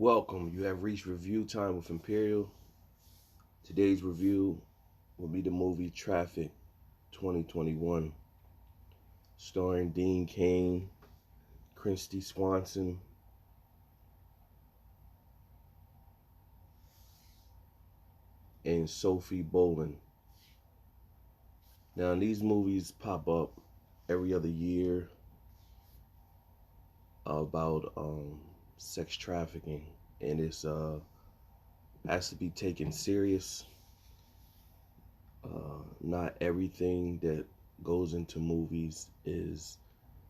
Welcome. You have reached review time with Imperial. Today's review will be the movie Trafficked 2021, starring Dean Cain, Christy Swanson, and Sophie Bolin. Now, these movies pop up every other year about sex trafficking, and it's has to be taken serious. Not everything that goes into movies is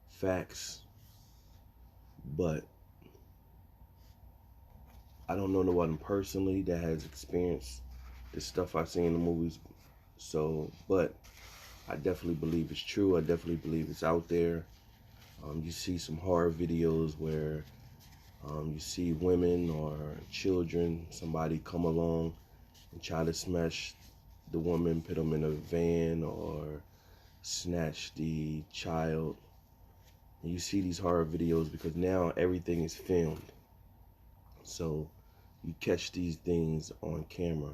facts, but I don't know no one personally that has experienced the stuff I see in the movies. So, but I definitely believe it's true. I definitely believe it's out there. You see some horror videos where you see women or children, somebody come along and try to smash the woman, put them in a van, or snatch the child. And you see these horror videos because now everything is filmed. So you catch these things on camera.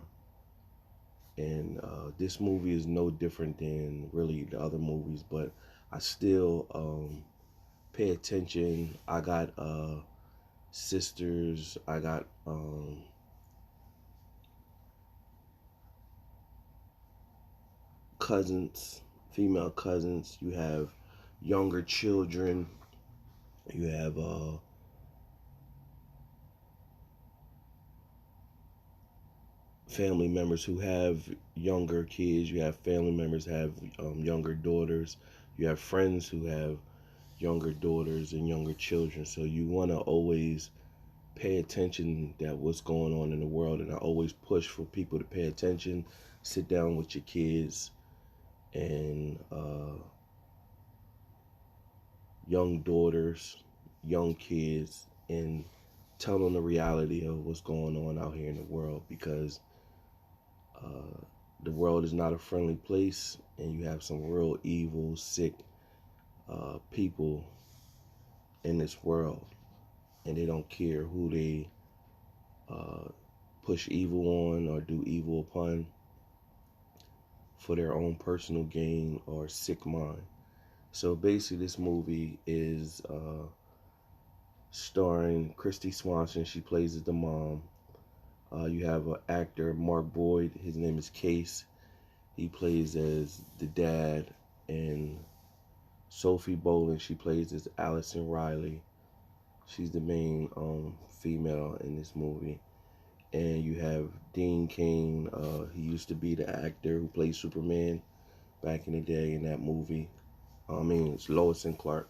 And this movie is no different than really the other movies, but I still pay attention. I got sisters, I got cousins, female cousins, you have younger children, you have family members who have younger kids, you have family members who have younger daughters, you have friends who have younger daughters and younger children. So you want to always pay attention that what's going on in the world, and I always push for people to pay attention, sit down with your kids and young daughters, young kids, and tell them the reality of what's going on out here in the world, because the world is not a friendly place, and you have some real evil, sick people in this world, and they don't care who they push evil on or do evil upon for their own personal gain or sick mind. So basically, this movie is starring Christy Swanson. She plays as the mom. You have an actor, Mark Boyd. His name is Case. He plays as the dad. And Sophie Bolin, she plays as Allison Riley. She's the main female in this movie. And you have Dean Cain. He used to be the actor who played Superman back in the day in that movie. It's Lois and Clark.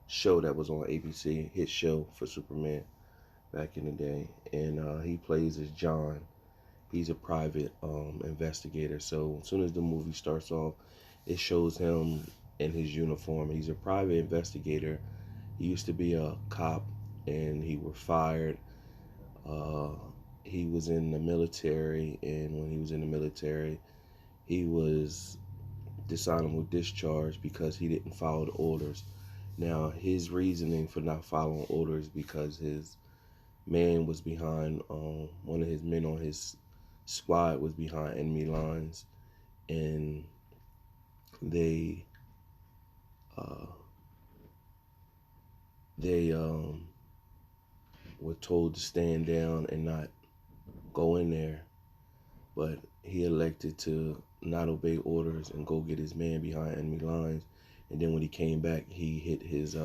Show that was on ABC, hit show for Superman back in the day. And he plays as John. He's a private investigator. So as soon as the movie starts off, it shows him in his uniform. He's a private investigator. He used to be a cop, and he was fired. He was in the military, and when he was in the military, he was dishonorable discharge because he didn't follow the orders. Now, his reasoning for not following orders because his man was behind, one of his men on his squad was behind enemy lines, and they were told to stand down and not go in there, but he elected to not obey orders and go get his man behind enemy lines. And then when he came back, he hit his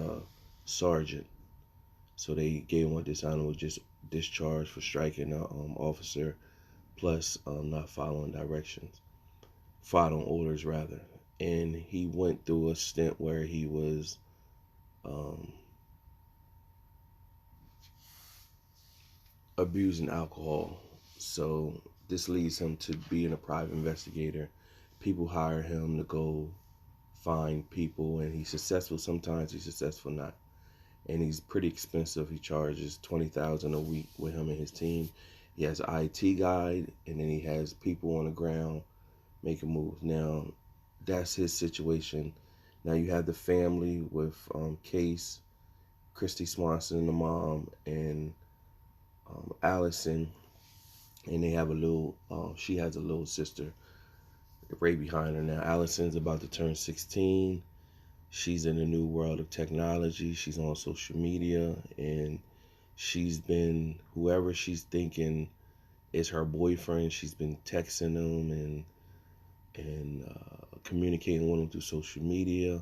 sergeant. So they gave him a dishonorable discharge for striking an officer, plus not following orders rather. And he went through a stint where he was abusing alcohol. So this leads him to being a private investigator. People hire him to go find people, and he's successful sometimes, he's successful not. And he's pretty expensive. He charges $20,000 a week with him and his team. He has an IT guy, and then he has people on the ground making moves. Now, that's his situation Now you have the family with Case, Christy Swanson, the mom, and Allison, and they have a little. She has a little sister right behind her now. Allison's about to turn 16. She's in the new world of technology. She's on social media, and she's been whoever she's thinking is her boyfriend. She's been texting them and communicating with him through social media.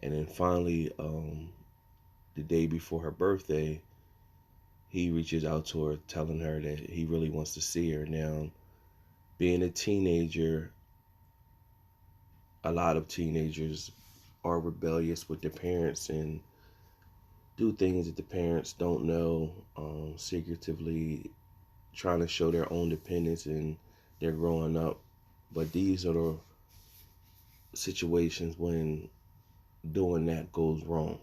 And then finally, the day before her birthday, he reaches out to her, telling her that he really wants to see her. Now, being a teenager, a lot of teenagers are rebellious with their parents and do things that the parents don't know, secretively trying to show their own dependence and they're growing up. But these are the situations when doing that goes wrong.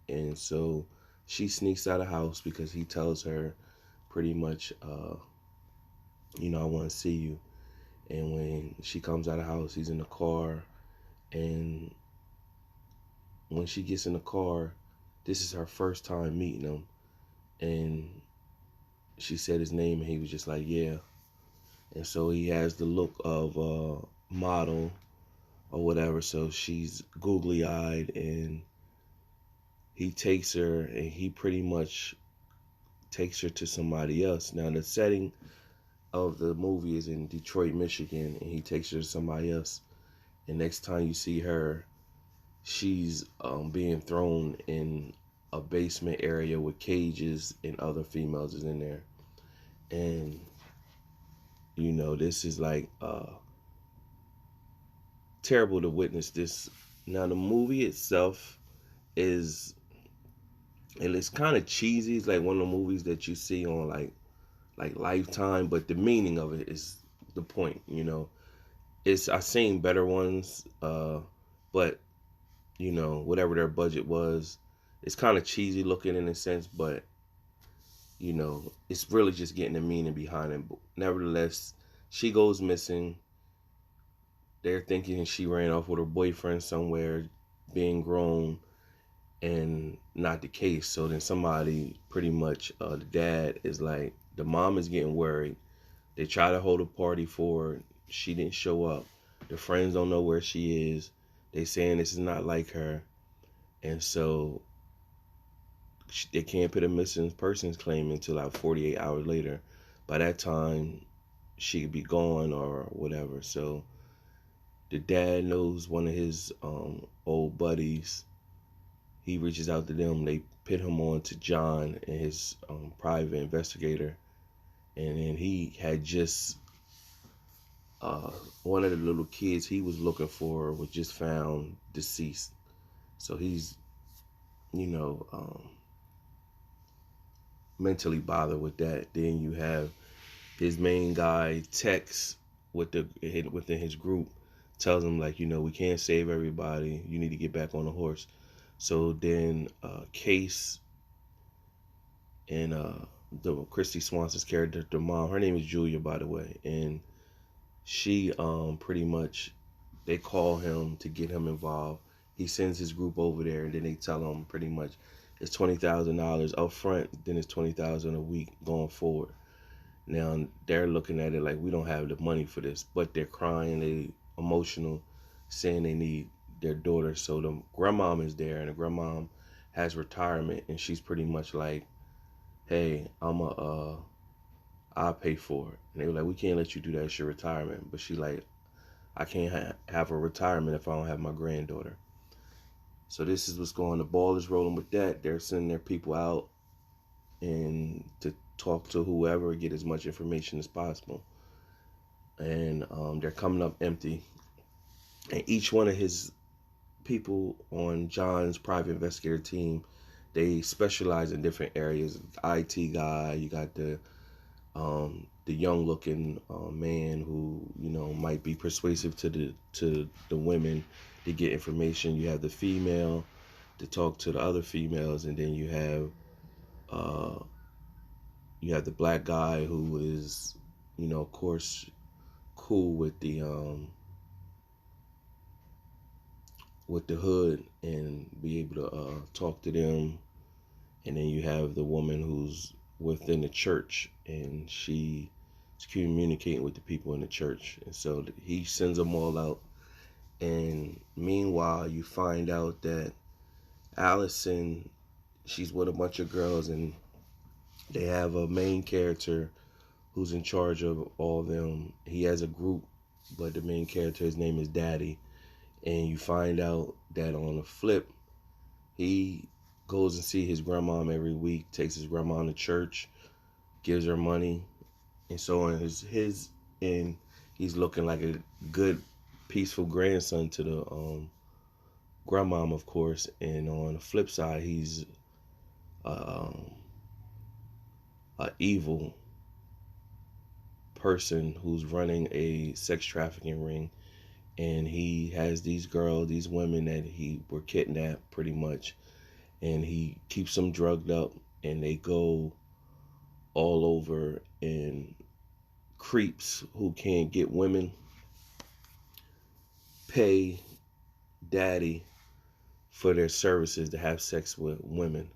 And so she sneaks out of the house because he tells her pretty much, I want to see you. And when she comes out of the house, he's in the car. And when she gets in the car, this is her first time meeting him. And she said his name, and he was just like, yeah. And so he has the look of a model or whatever. So she's googly eyed, and he takes her, and he pretty much takes her to somebody else. Now, the setting of the movie is in Detroit, Michigan, and he takes her to somebody else. And next time you see her, she's being thrown in a basement area with cages and other females is in there. And this is like terrible to witness this. Now the movie itself is, and it's kind of cheesy. It's like one of the movies that you see on like Lifetime, but the meaning of it is the point. I've seen better ones, but whatever their budget was, it's kind of cheesy looking in a sense, but it's really just getting the meaning behind it. But nevertheless, she goes missing. They're thinking she ran off with her boyfriend somewhere, being grown, and not the case. So then somebody, pretty much, the dad is like, the mom is getting worried. They try to hold a party for her. She didn't show up. The friends don't know where she is. They saying this is not like her. And so they can't put a missing persons claim until like 48 hours later. By that time, she could be gone or whatever. So the dad knows one of his old buddies. He reaches out to them. They put him on to John and his private investigator. And then he had just, one of the little kids he was looking for was just found deceased. So he's, mentally bothered with that. Then you have his main guy Tex within his group, tells him like, we can't save everybody. You need to get back on the horse. So then Case and the Christy Swanson's character, the mom, her name is Julia, by the way, and she pretty much, they call him to get him involved. He sends his group over there, and then they tell him pretty much it's $20,000 up front, then it's $20,000 a week going forward. Now they're looking at it like, we don't have the money for this, but they're crying, they emotional, saying they need their daughter. So the grandmom is there, and the grandmom has retirement, and she's pretty much like, hey, I'll pay for it. And they were like, we can't let you do that, it's your retirement. But she like, I can't have a retirement if I don't have my granddaughter. So this is what's going on. The ball is rolling with that. They're sending their people out and to talk to whoever, get as much information as possible. And they're coming up empty. And each one of his people on John's private investigator team, they specialize in different areas. IT guy, you got the young looking man who might be persuasive to the women to get information. You have the female to talk to the other females, and then you have the black guy who is of course cool with with the hood and be able to talk to them. And then you have the woman who's within the church, and she's communicating with the people in the church. And so he sends them all out. And meanwhile, you find out that Allison, she's with a bunch of girls, and they have a main character who's in charge of all of them. He has a group, but the main character, his name is Daddy. And you find out that on the flip, he goes and see his grandmom every week, takes his grandma to church, gives her money, and so on his end, he's looking like a good, peaceful grandson to the grandmom, of course. And on the flip side, he's a evil person who's running a sex trafficking ring, and he has these girls, these women that he were kidnapped pretty much, and he keeps them drugged up, and they go all over, and creeps who can't get women pay Daddy for their services to have sex with women.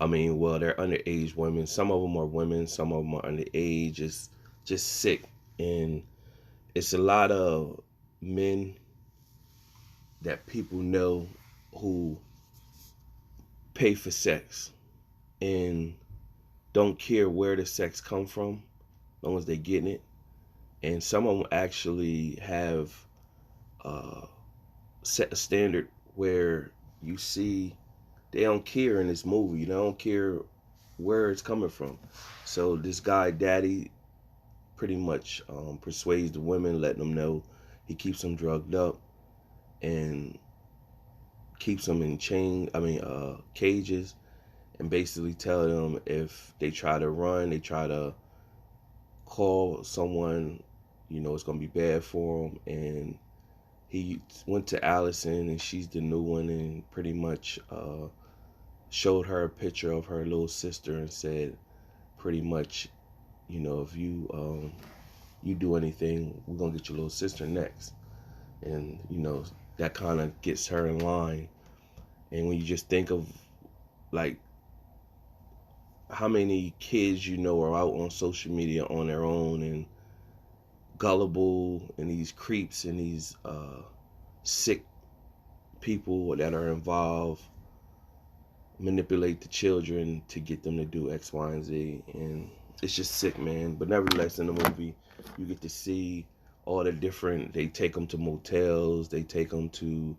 I mean, well, they're underage women. Some of them are women, some of them are underage. It's just sick. And it's a lot of men that people know who pay for sex and don't care where the sex come from, as long as they getting it. And some of them actually have set a standard where you see they don't care in this movie. They don't care where it's coming from. So this guy, Daddy, pretty much persuades the women, letting them know he keeps them drugged up and keeps them in cages, and basically tell them if they try to run, they try to call someone, it's going to be bad for them. And he went to Allison, and she's the new one, and pretty much showed her a picture of her little sister and said, pretty much, if you do anything, we're going to get your little sister next. And, that kind of gets her in line. And when you just think of, like, how many kids are out on social media on their own and gullible, and these creeps and these sick people that are involved manipulate the children to get them to do X, Y, and Z. And it's just sick, man. But nevertheless, in the movie, you get to see all the different, they take them to motels, they take them to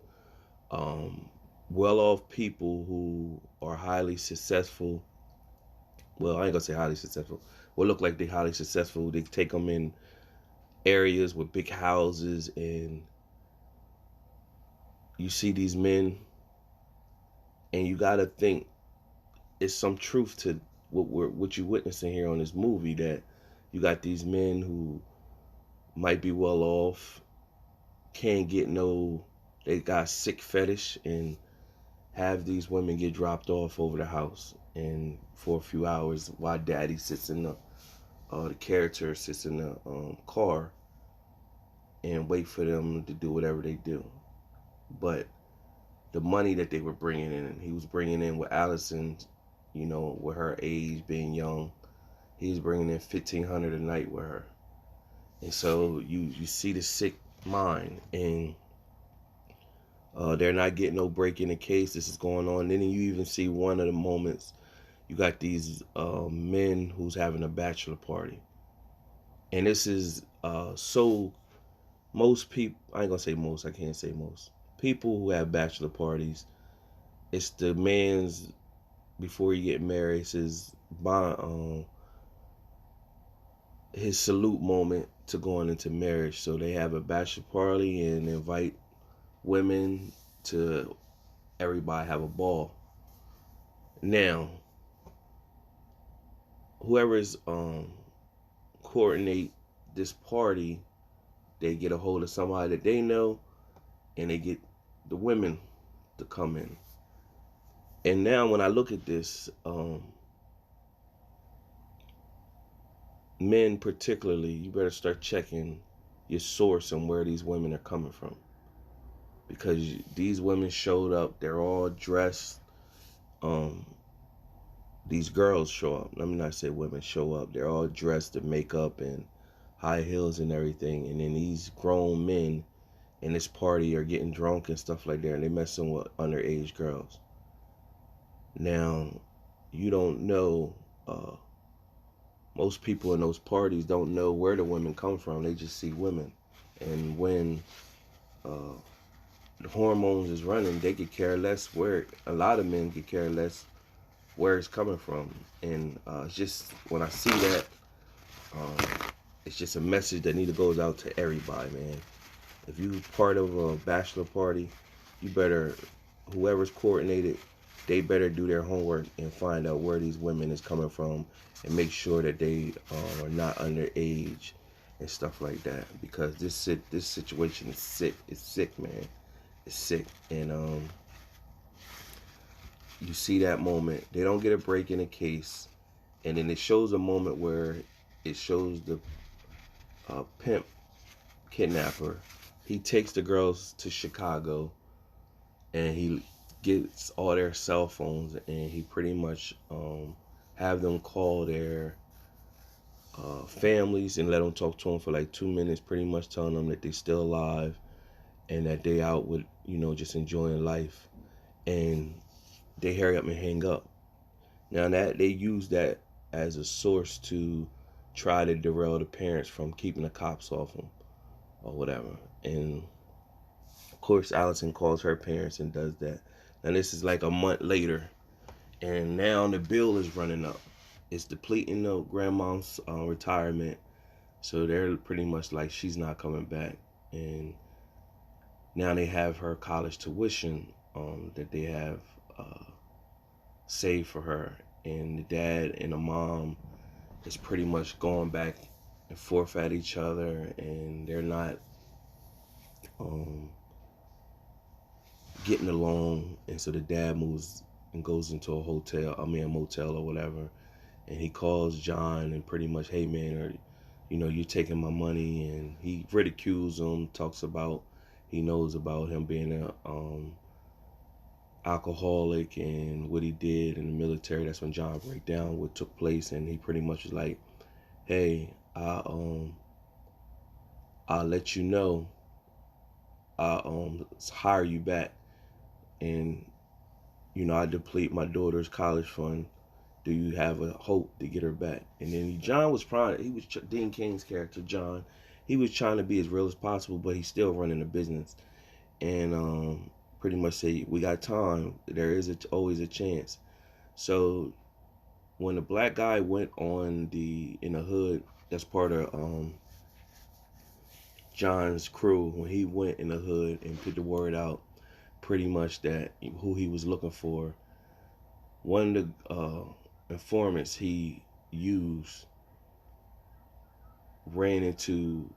well-off people who are highly successful. Well, I ain't gonna say highly successful. Well, look like they're highly successful. They take them in areas with big houses, and you see these men, and you gotta think it's some truth to what you're witnessing here on this movie, that you got these men who might be well off, can't get they got sick fetish, and have these women get dropped off over the house, and for a few hours while Daddy sits in the character sits in the car and wait for them to do whatever they do. But the money that they were bringing in, he was bringing in with Allison, with her age being young, he was bringing in $1,500 a night with her. And so you see the sick mind, and they're not getting no break in the case. This is going on. Then you even see one of the moments, you got these men who's having a bachelor party. And this is so most people, I ain't gonna say most, I can't say most. People who have bachelor parties, it's the man's, before you get married, it's his salute moment to going into marriage. So they have a bachelor party and invite women to everybody have a ball. Now, whoever's coordinate this party, they get a hold of somebody that they know, and they get the women to come in. And now when I look at this, men particularly, you better start checking your source and where these women are coming from. because these women showed up. They're all dressed. These girls show up. Let me not say women show up. They're all dressed in makeup and high heels and everything. And then these grown men in this party are getting drunk and stuff like that. And they messing with underage girls. Now, you don't know. Most people in those parties don't know where the women come from. They just see women. And when the hormones is running, they could care less where. A lot of men could care less where it's coming from. And it's just, when I see that, it's just a message that need to goes out to everybody, man. If you part of a bachelor party, you better, whoever's coordinated, they better do their homework and find out where these women is coming from and make sure that they are not underage and stuff like that. Because this situation is sick. It's sick, man. It's sick. And you see that moment. They don't get a break in the case. And then it shows a moment where it shows the pimp kidnapper. He takes the girls to Chicago and he gets all their cell phones and he pretty much have them call their families and let them talk to them for like 2 minutes, pretty much telling them that they're still alive and that they out with, just enjoying life. And they hurry up and hang up. Now that they use that as a source to try to derail the parents from keeping the cops off them or whatever. And of course, Allison calls her parents and does that. Now this is like a month later, and now the bill is running up. It's depleting the grandma's retirement, so they're pretty much like, she's not coming back. And now they have her college tuition that they have saved for her, and the dad and the mom is pretty much going back and forth at each other, and they're not getting along. And so the dad moves and goes into a motel or whatever, and he calls John and pretty much, hey man, you're taking my money. And he ridicules him, talks about, he knows about him being a alcoholic and what he did in the military. That's when John break down what took place, and he pretty much was like, hey, I'll let you know, I'll hire you back, and I deplete my daughter's college fund. Do you have a hope to get her back? And then John was Dean King's character, John, he was trying to be as real as possible, but he's still running a business. And pretty much say, we got time, there is always a chance. So when the black guy went in the hood, that's part of John's crew, when he went in the hood and put the word out, pretty much that who he was looking for, one of the informants he used ran into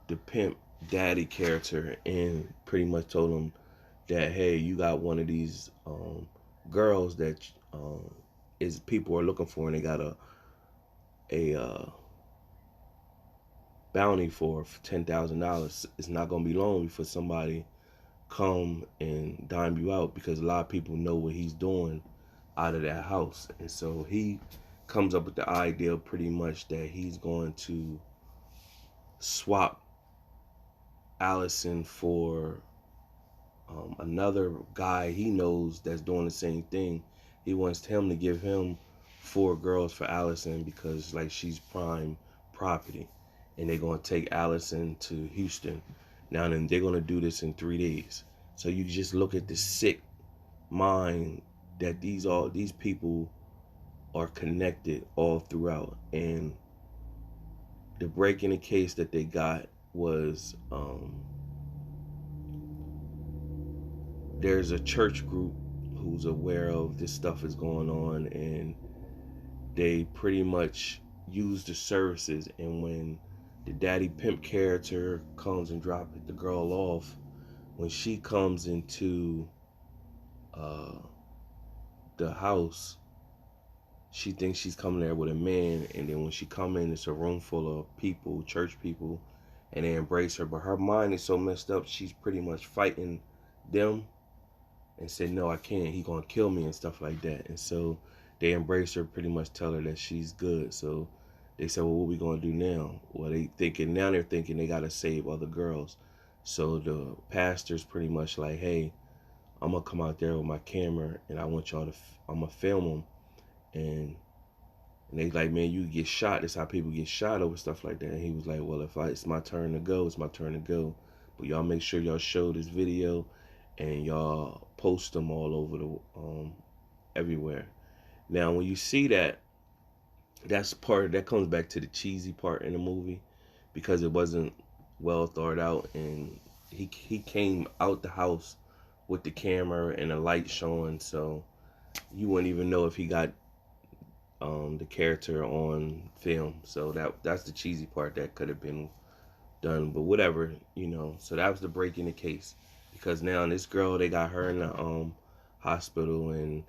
the pimp daddy character and pretty much told him that, hey, you got one of these girls that is people are looking for, and they got a bounty for $10,000. It's not gonna be long before somebody come and dime you out, because a lot of people know what he's doing out of that house. And so he comes up with the idea pretty much that he's going to swap Allison for another guy he knows that's doing the same thing. He wants him to give him 4 girls for Allison because like she's prime property, and they're gonna take Allison to Houston. Now then, they're gonna do this in 3 days. So you just look at the sick mind that these people are connected all throughout. And the break in the case that they got was there's a church group who's aware of this stuff is going on, and they pretty much use the services. And when the daddy pimp character comes and drops the girl off, when she comes into the house, she thinks she's coming there with a man, and then when she come in, it's a room full of people, church people, and they embrace her. But her mind is so messed up, she's pretty much fighting them and said, no, I can't. He gonna kill me and stuff like that. And so they embrace her, pretty much tell her that she's good. So they said, well, what we gonna do now? Well, they're thinking they gotta save other girls. So the pastor's pretty much like, hey, I'm gonna come out there with my camera and I want y'all to, I'm gonna film them. And they like, man, you get shot. That's how people get shot over stuff like that. And he was like, well, if it's my turn to go, it's my turn to go. But y'all make sure y'all show this video and y'all post them all over the everywhere. Now, when you see that, that comes back to the cheesy part in the movie, because it wasn't well thought out, and he came out the house with the camera and the light showing, so you wouldn't even know if he got the character on film. So that's the cheesy part that could have been done, but whatever, you know. So that was the break in the case, because now this girl, they got her in the hospital, and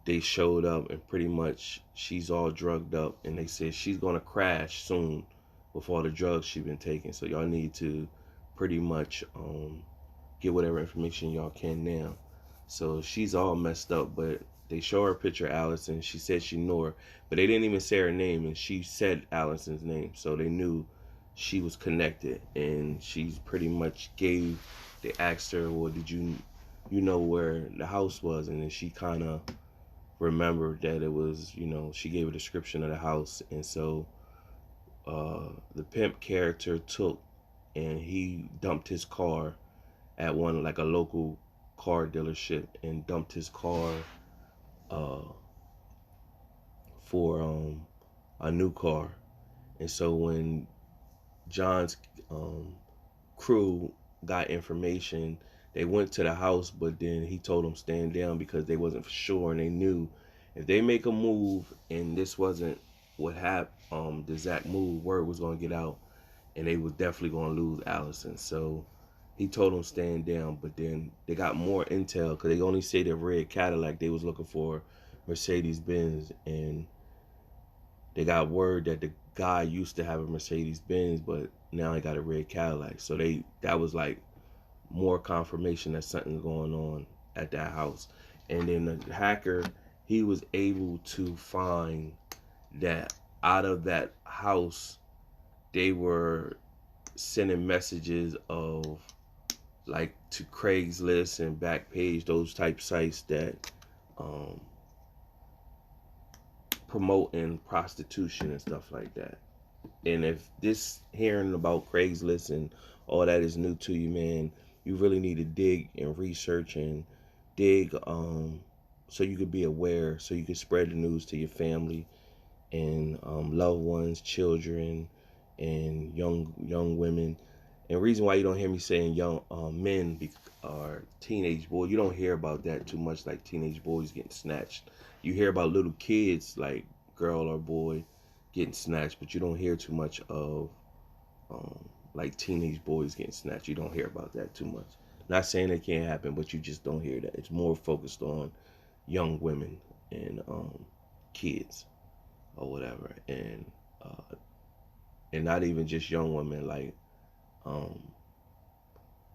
they showed up, and pretty much she's all drugged up, and they said she's gonna crash soon with all the drugs she's been taking. So y'all need to pretty much get whatever information y'all can now. So she's all messed up, but they show her a picture of Allison. She said she knew her, but they didn't even say her name, and she said Allison's name, so they knew she was connected. And she's pretty much they asked her, well, did you know where the house was? And then she kind of remembered that it was, you know, she gave a description of the house. And so the pimp character took and he dumped his car at one, like a local car dealership, and dumped his car for a new car. And so when Jahns crew got information, they went to the house, but then he told them stand down because they wasn't for sure, and they knew if they make a move and this wasn't what happened, the exact move, word was going to get out, and they was definitely going to lose Allison. So he told them stand down, but then they got more intel, because they only say the red Cadillac. They was looking for Mercedes Benz, and they got word that the guy used to have a Mercedes Benz, but now he got a red Cadillac. So that was like more confirmation that something's going on at that house. And then the hacker, he was able to find that out of that house, they were sending messages of, like, to Craigslist and Backpage, those type sites that promoting prostitution and stuff like that. And if this hearing about Craigslist and all that is new to you, man, you really need to dig and research and dig so you could be aware, so you can spread the news to your family and loved ones, children, and young women. And the reason why you don't hear me saying young men or teenage boys, you don't hear about that too much, like teenage boys getting snatched. You hear about little kids, like girl or boy, getting snatched, but you don't hear too much of like teenage boys getting snatched. You don't hear about that too much. Not saying it can't happen, but you just don't hear that. It's more focused on young women and kids or whatever, and not even just young women, like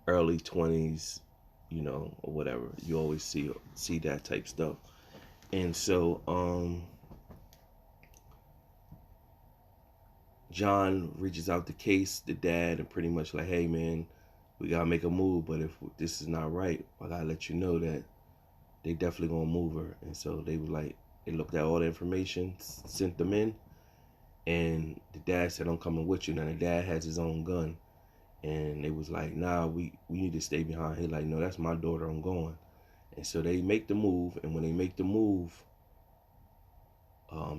early 20s, you know, or whatever. You always see that type stuff. And so John reaches out to Case, the dad, and pretty much like, hey man, we gotta make a move, but if this is not right, I gotta let you know that they definitely gonna move her. And so they were like, they looked at all the information, sent them in, and the dad said, I'm coming with you. Now the dad has his own gun, and they was like, nah, we need to stay behind. He like, no, that's my daughter, I'm going. And so they make the move, and when they make the move,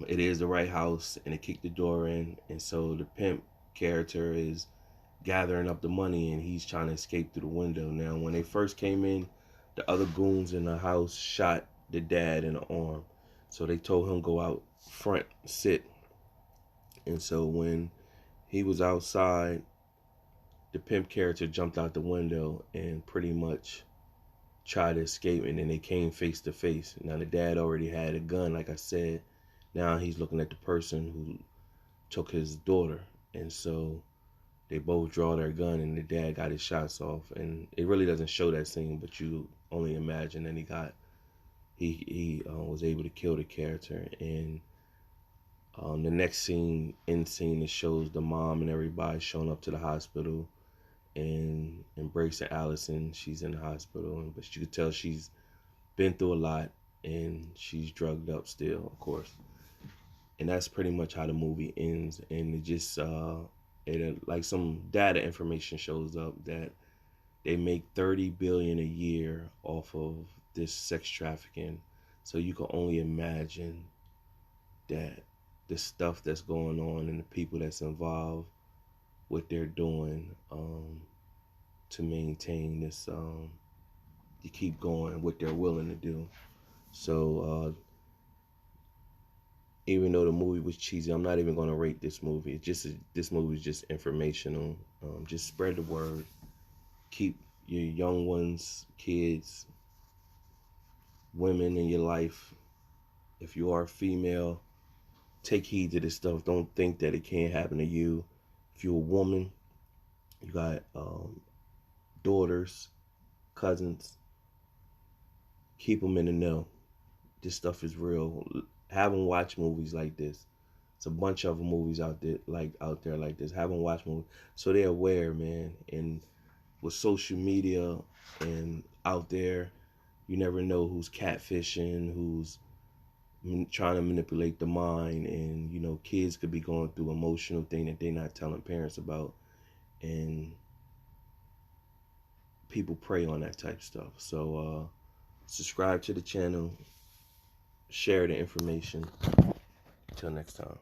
it is the right house, and they kick the door in. And so the pimp character is gathering up the money, and he's trying to escape through the window. Now, when they first came in, the other goons in the house shot the dad in the arm. So they told him go out front, sit. And so when he was outside, the pimp character jumped out the window and pretty much tried to escape, and then they came face to face. Now the dad already had a gun, like I said. Now he's looking at the person who took his daughter. And so they both draw their gun and the dad got his shots off, and it really doesn't show that scene, but you only imagine that he was able to kill the character. And the next scene, end scene, it shows the mom and everybody showing up to the hospital and embracing Allison. She's in the hospital, but you could tell she's been through a lot and she's drugged up still, of course. And that's pretty much how the movie ends. And it just like some data information shows up that they make 30 billion a year off of this sex trafficking. So you can only imagine that the stuff that's going on and the people that's involved, what they're doing to maintain this, to keep going, what they're willing to do. So even though the movie was cheesy, I'm not even going to rate this movie. This movie is just informational. Just spread the word. Keep your young ones, kids, women in your life. If you are female, take heed to this stuff. Don't think that it can't happen to you. If you're a woman, you got daughters, cousins, keep them in the know. This stuff is real. Have them watch movies like this. It's a bunch of movies out there like this. Have them watch movies so they're aware, man. And with social media and out there, you never know who's catfishing, who's trying to manipulate the mind. And you know, kids could be going through emotional thing that they're not telling parents about, and people prey on that type of stuff. So subscribe to the channel, share the information. Until next time.